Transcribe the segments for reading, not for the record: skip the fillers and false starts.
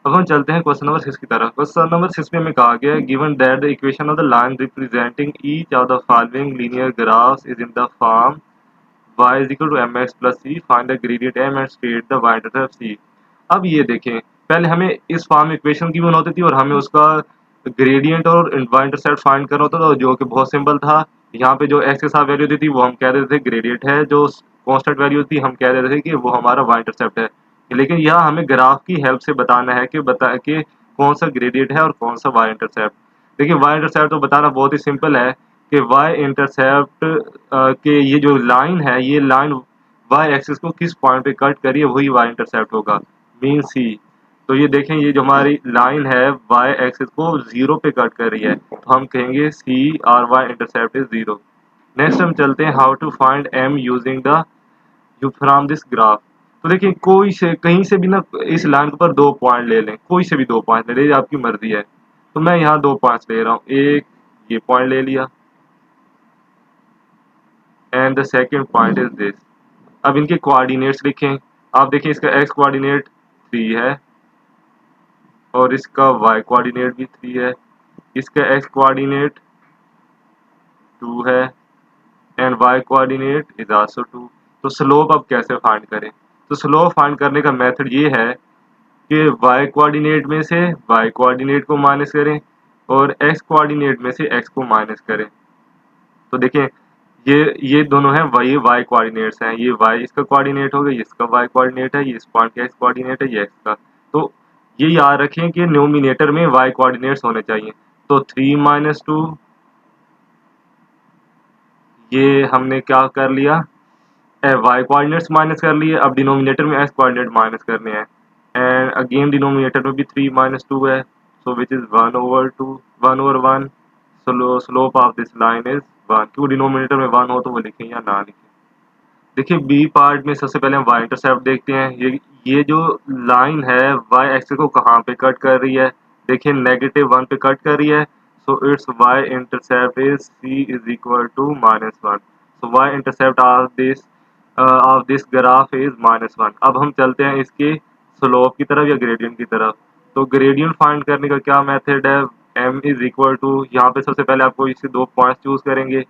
अब हम चलते हैं क्वेश्चन नंबर 6 की तरफ। क्वेश्चन नंबर 6 में हमें कहा गया है given that the equation of the line representing each of the following linear graphs is in the form y is equal to mx plus c, find the gradient m and state the y intercept c। अब ये देखें, पहले हमें इस form equation की one होती थी और हमें उसका ग्रेडियंट और y इंटरसेप्ट फाइंड करना होता था, जो कि बहुत सिंपल था। यहाँ पे जो x के साथ वैल्यू होती थी वो हम कह देते थे ग्रेडियंट है, जो कांस्टेंट वैल्यू थी हम कह देते थे कि वो हमारा y इंटरसेप्ट है। लेकिन यहाँ हमें ग्राफ की हेल्प से बताना है कि कौन सा ग्रेडियंट है और कौन सा y इंटरसेप्ट। देखिए y इंटरसेप्ट तो बताना बहुत ही सिंपल है कि y इंटरसेप्ट के ये जो लाइन है, ये लाइन y एक्सिस को किस पॉइंट पे कट करी है वही y इंटरसेप्ट होगा, मीन c। तो ये देखें, ये जो हमारी लाइन है y एक्सिस को 0 पे कट कर रही है, तो हम कहेंगे c और y इंटरसेप्ट इज 0। नेक्स्ट हम चलते हैं how to find m using the U from this graph. तो देखिए, कोई से कहीं से भी ना इस लाइन के ऊपर 2 पॉइंट ले लें, कोई से भी 2 पॉइंट ले लें, ये आपकी मर्जी है। तो मैं यहाँ 2 पॉइंट्स ले रहा हूँ, एक ये पॉइंट ले लिया and the second point is this. अब इनके कोऑर्डिनेट्स लिखें। आप देखें, इसका x कोऑर्डिनेट 3 है और इसका y कोऑर्डिनेट भी 3 है, इसका x कोऑर्डिनेट 2 है and y coordinate is also 2। तो स्लोप अब कैसे फाइंड करें? तो स्लोप फाइंड करने का मेथड ये है कि y कोऑर्डिनेट में से y कोऑर्डिनेट को माइनस करें और x कोऑर्डिनेट में से x को माइनस करें। तो देखें, ये दोनों हैं वही y कोऑर्डिनेट्स हैं, ये y इसका कोऑर्डिनेट हो गया, ये इसका y कोऑर्डिनेट है, ये इस पॉइंट का x कोऑर्डिनेट है, ये x का। तो ये याद रखें कि न्यूमिनेटर में y कोऑर्डिनेट्स होने चाहिए। तो 3 माइनस 2, ये हमने क्या कर लिया, y कोऑर्डिनेट्स माइनस कर लिए। अब डिनोमिनेटर में x कोऑर्डिनेट माइनस करने हैं एंड अगेन डिनोमिनेटर में भी 3 माइनस 2 है, so which is 1/1। Slope of this line is 1। क्यों डिनोमिनेटर में 1 हो तो वो लिखें या ना लिखें। देखिए, बी पार्ट में सबसे पहले हम y इंटरसेप्ट देखते हैं। ये जो लाइन है y एक्सिस को कहाँ पे कट कर रही है? देखिए, -1 पे कट कर रही है, so it's y intercept is c is equal to -1। So y intercept of this graph is -1। अब हम चलते हैं इसके स्लोप की तरफ या ग्रेडियंट की तरफ। तो ग्रेडियंट फाइंड करने का क्या मेथड है? m इज इक्वल टू, यहाँ पे सबसे पहले आपको इससे 2 पॉइंट्स चूज करेंगे।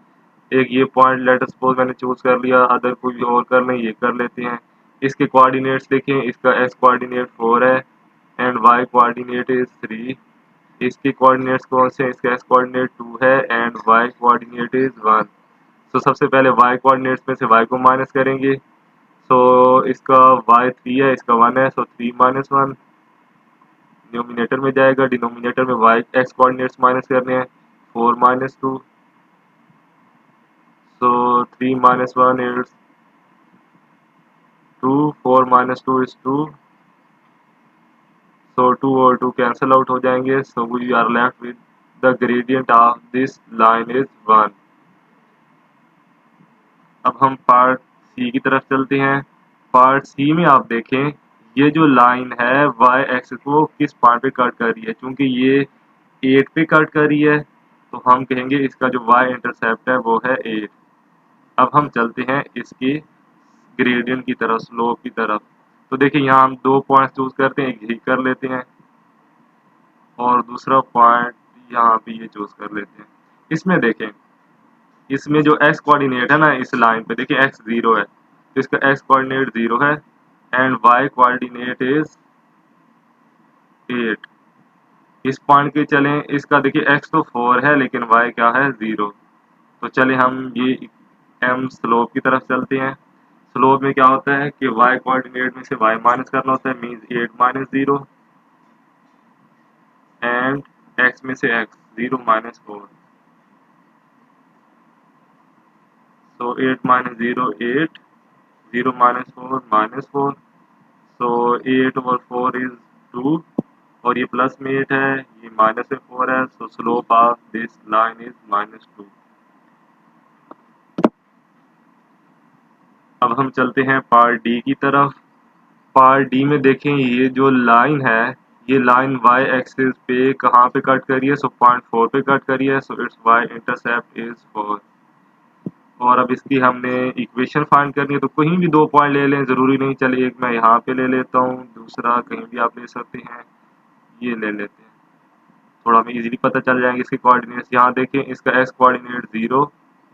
एक ये पॉइंट लेट सपोज मैंने चूज कर लिया, अदर कोई और कर लें, ये कर लेते हैं। इसके कोऑर्डिनेट्स देखें, इसका x कोऑर्डिनेट 4 है एंड y कोऑर्डिनेट इज 3। इसके कोऑर्डिनेट्स कौन से हैं? इसका x कोऑर्डिनेट 2 है एंड y कोऑर्डिनेट इज 1। तो सबसे पहले y कोऑर्डिनेट्स में से y को माइनस करेंगे। सो इसका y 3 है, इसका 1 है, सो 3 माइनस 1 न्यूमिनेटर में जाएगा। डिनोमिनेटर में y x कोऑर्डिनेट्स माइनस करने हैं, 4 minus 2, so 3 minus 1 is 2, 4 minus 2 is 2, so 2 और 2 cancel out हो जाएंगे, so we are left with the gradient of this line is 1। अब हम पार्ट सी की तरफ चलते हैं। पार्ट सी में आप देखें, ये जो लाइन है y एक्सिस को किस पॉइंट पे कट कर रही है? क्योंकि ये 8 पे कट कर रही है, तो हम कहेंगे इसका जो y इंटरसेप्ट है वो है 8। अब हम चलते हैं इसकी ग्रेडियंट की तरफ, स्लोप की तरफ। तो देखिए, यहाँ हम 2 पॉइंट चूज करते हैं, एक यही कर लेते हैं और दूसरा पॉइंट यहाँ पे ये चूज कर लेते हैं। इसमें देखें, इसमें जो x कोऑर्डिनेट है ना, इस लाइन पे देखिए x 0 है, तो इसका x कोऑर्डिनेट 0 है एंड y कोऑर्डिनेट इज 8। इस पॉइंट के चलें, इसका देखिए x तो 4 है लेकिन y क्या है? 0। तो चले हम ये m स्लोप की तरफ चलते हैं। स्लोप में क्या होता है कि y कोऑर्डिनेट में से y माइनस करना होता है, मीन्स 8 माइनस 0 एंड x में से x 0 माइनस 4, सो 8 माइनस 0 8, 0 माइनस 4 माइनस 4, सो 8 और 4 इज 2 और ये प्लस में 8 है, ये माइनस में 4 है, सो slope of this line is -2। अब हम चलते हैं पार्ट डी की तरफ। पार्ट डी में देखें, ये जो लाइन है, ये लाइन y एक्सिस पे कहाँ पे कट करी है? सो पॉइंट 4 पे कट करी है, so it's y intercept is 4। और अब इसकी हमने इक्वेशन फाइंड करनी है, तो कहीं भी 2 पॉइंट ले लें, ज़रूरी नहीं, चलिए एक मैं यहाँ पे ले लेता हूँ, दूसरा कहीं भी आप ले सकते हैं। ये ले लेते हैं, थोड़ा हमें इजीली पता चल जाएंगे इसके कोऑर्डिनेट्स। यहाँ देखें, इसका एक्स कोऑर्डिनेट 0,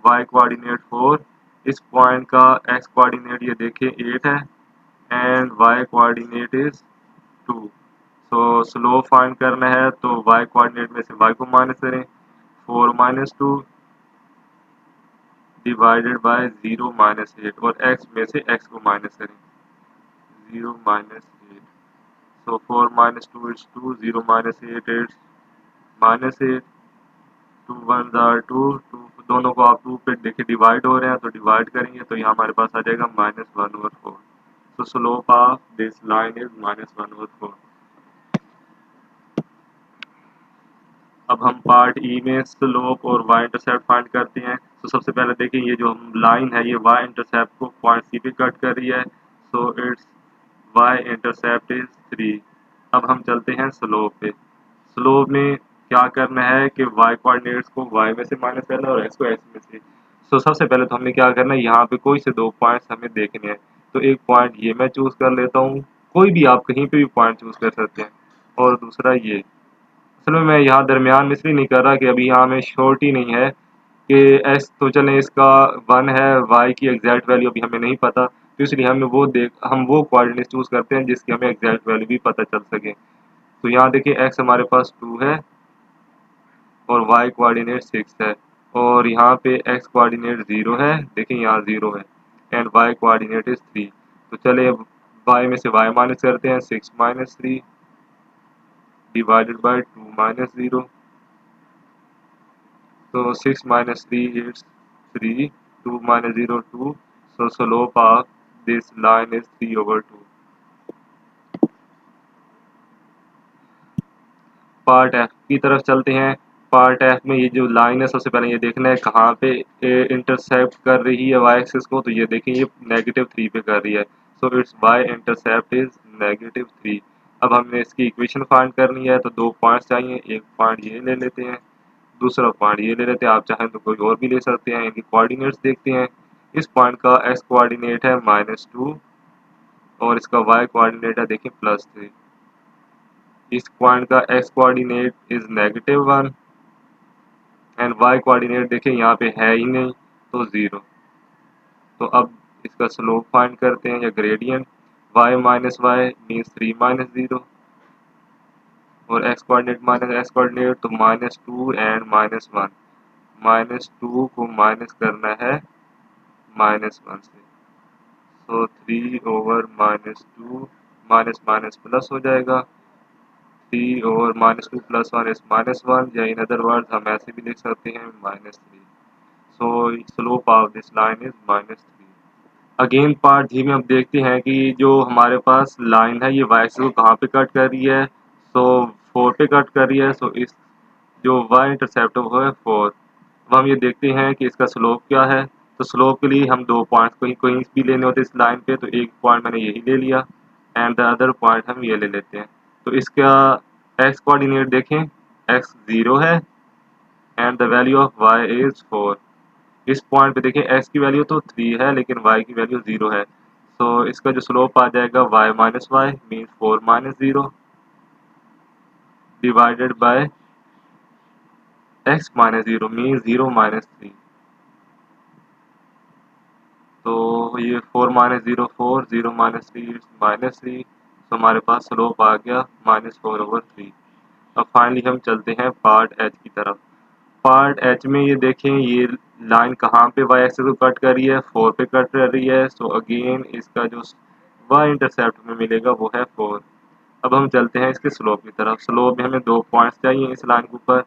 वाई कोऑर्डिनेट 4, इस पॉइंट का एक्स कोऑर्डिनेट ये देखें 8 है and Y coordinate is 2। So slope find करना है तो वाई कोऑर्डिनेट में से वाई को माइनस करें, 4 माइनस 2 डिवाइडेड बाय 0 माइनस 8, और x में से x को माइनस करें, 0 minus 8। So 4 minus 2 is 2, 0 minus 8 is minus 8, 2 1 are 2, 2 दोनों को आप 2 पे देखिए डिवाइड हो रहे हैं तो डिवाइड करेंगे तो यहाँ हमारे पास आ जाएगा -1/4। सो slope of this line is -1/4। अब हम पार्ट ई में स्लोप और वाई इंटरसेप्ट फाइंड करते हैं। तो सबसे पहले देखिए, ये जो हम लाइन है ये वाई इंटरसेप्ट को पॉइंट सी पे कट कर रही है, so it's Y intercept is 3। अब हम चलते हैं स्लोप पे। स्लोप में क्या करना है कि वाई कोऑर्डिनेट्स को वाई में से माइनस करना है और एक्स को एक्स में से। सो सबसे पहले तो हमने क्या करना है, यहाँ पे कोई से दो पॉइंट्स हमें देखने हैं। तो एक पॉइंट ये मैं चूज कर लेता हूँ, कोई भी आप कहीं पे भी पॉइंट चूज कर सकते हैं, और दूसरा ये। असल में मैं यहाँ दरमियान में इसलिए नहीं कर रहा कि अभी यहाँ में श्योरिटी नहीं है कि एस तो चले इसका 1 है, वाई की एग्जैक्ट वैल्यू अभी हमें नहीं पता, तो इसलिए हम वो कोऑर्डिनेट चूज करते हैं जिसकी हमें एग्जैक्ट वैल्यू भी पता चल सके। तो यहाँ देखिए, एक्स हमारे पास 2 है और वाई कोऑर्डिनेट 6 है, और यहाँ पे एक्स कोऑर्डिनेट 0 है, देखिए यहाँ 0 है, एंड वाई कोऑर्डिनेट इज 3। तो चले वाई में से वाई माइनस करते हैं, 6 minus 3 divided by 2 minus 0। So 6 minus 3 is 3, 2 minus 0 2. So slope of this line is 3/2। Part F की तरफ चलते हैं। पार्ट एफ में ये जो लाइन है, सबसे पहले ये देखना है कहाँ पे इंटरसेप्ट कर रही है वाई एक्सिस को। तो ये देखें, ये -3 पे कर रही है, so it's Y intercept is -3। अब हमने इसकी इक्वेशन फाइंड करनी है, तो दो पॉइंट्स चाहिए, एक पॉइंट ये ले लेते हैं, दूसरा पॉइंट ये ले लेते हैं, आप चाहें तो कोई और भी ले सकते हैं। इनकी कोऑर्डिनेट्स देखते हैं। इस पॉइंट का एक्स कोऑर्डिनेट है -2 और इसका वाई कोऑर्डिनेट है देखिए +3। इस पॉइंट का X coordinate is -1 and Y coordinate देखिए यहाँ पे है ही नहीं, तो 0। तो अब इसका स्लोप फाइंड करते हैं या gradient. y minus Y means 3 minus 0, और x coordinate minus x coordinate तो -2 एंड -1। -2 को माइनस करना है -1 से, तो 3/-2, माइनस माइनस प्लस हो जाएगा, 3/-2 + 1 इज -1, या इन अदर वर्ड्स हम ऐसे भी लिख सकते हैं -3। So slope of this line is -3। Again part G में अब देखते हैं कि जो हमारे पास लाइन है ये वाई एक्सिस को कहाँ पे कट कर रही है। सो 4 पे कट कर रही है, सो इस जो वाई इंटरसेप्ट वो है 4। अब हम ये देखते हैं कि इसका स्लोप क्या है। तो स्लोप के लिए हम दो पॉइंट्स कहीं कहीं भी लेने होते हैं इस लाइन पे, तो एक पॉइंट मैंने यही ले लिया एंड द अदर पॉइंट हम ये ले लेते हैं। तो इसका एक्स कोऑर्डिनेट देखें, एक्स 0 है and the value of Y is 4। इस पॉइंट पे देखिए एक्स की वैल्यू तो 3 है लेकिन वाई की वैल्यू 0 है, तो इसका जो स्लोप आ जाएगा Y minus Y means 4 minus 0 divided by X minus 0 means 0 minus 3। तो ये 4 माइनस 0 4, 0 माइनस 3 -3, तो हमारे पास स्लोप आ गया -4/3। अब फाइनली हम चलते हैं पार्ट एच की तरफ। पार्ट एच में ये देखें, ये लाइन कहाँ पे वाई एक्सिस को कट कर रही है, 4 पे कट कर रही है, सो अगेन इसका जो वाई इंटरसेप्ट में मिलेगा वो है 4। अब हम चलते हैं इसके स्लोप की तरफ। स्लोप में हमें दो पॉइंट्स चाहिए इस लाइन के ऊपर,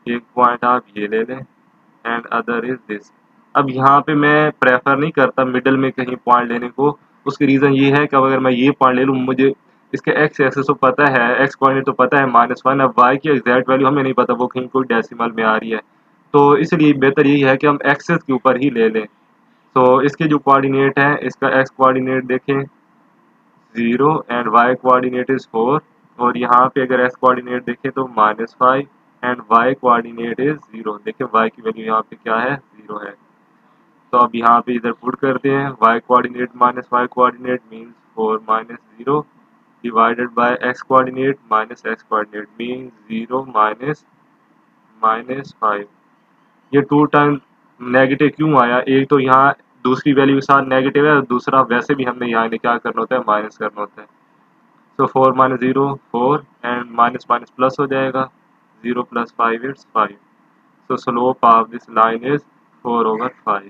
एक पॉइंट आप ये ले लें एंड अदर इज दिस। अब यहाँ पे मैं प्रेफर नहीं करता मिडल में कहीं पॉइंट लेने को। उसकी रीज़न ये है कि अब अगर मैं ये पॉइंट ले लूँ, मुझे इसके एक्स एक्सिस तो पता है, एक्स कोऑर्डिनेट तो पता है -1, अब वाई की एग्जैक्ट वैल्यू हमें नहीं पता, वो कहीं कोई डेसिमल में आ रही है। तो इसलिए बेहतर यही है कि हम एक्सेस के ऊपर ही ले लें। तो इसके जो कोऑर्डिनेट हैं, इसका एक्स कोऑर्डिनेट देखें 0 एंड वाई कोऑर्डिनेट इज 4, और यहाँ पे अगर एक्स कोऑर्डिनेट देखें तो -5 एंड वाई कोऑर्डिनेट इज 0। देखें वाई की वैल्यू यहाँ पे क्या है, 0 है। तो अब यहाँ पे इधर पुट करते हैं, Y coordinate minus Y coordinate means 4 - 0 divided by x coordinate minus x coordinate means 0 minus 5। ये 2 टाइम नेगेटिव क्यों आया? एक तो यहाँ दूसरी वैल्यू के साथ नेगेटिव है और दूसरा वैसे भी हमने यहाँ क्या करना होता है, माइनस करना होता है। सो 4 minus 0 4 and minus minus plus हो जाएगा, 0 plus 5 it's 5। So slope of this line is 4/5।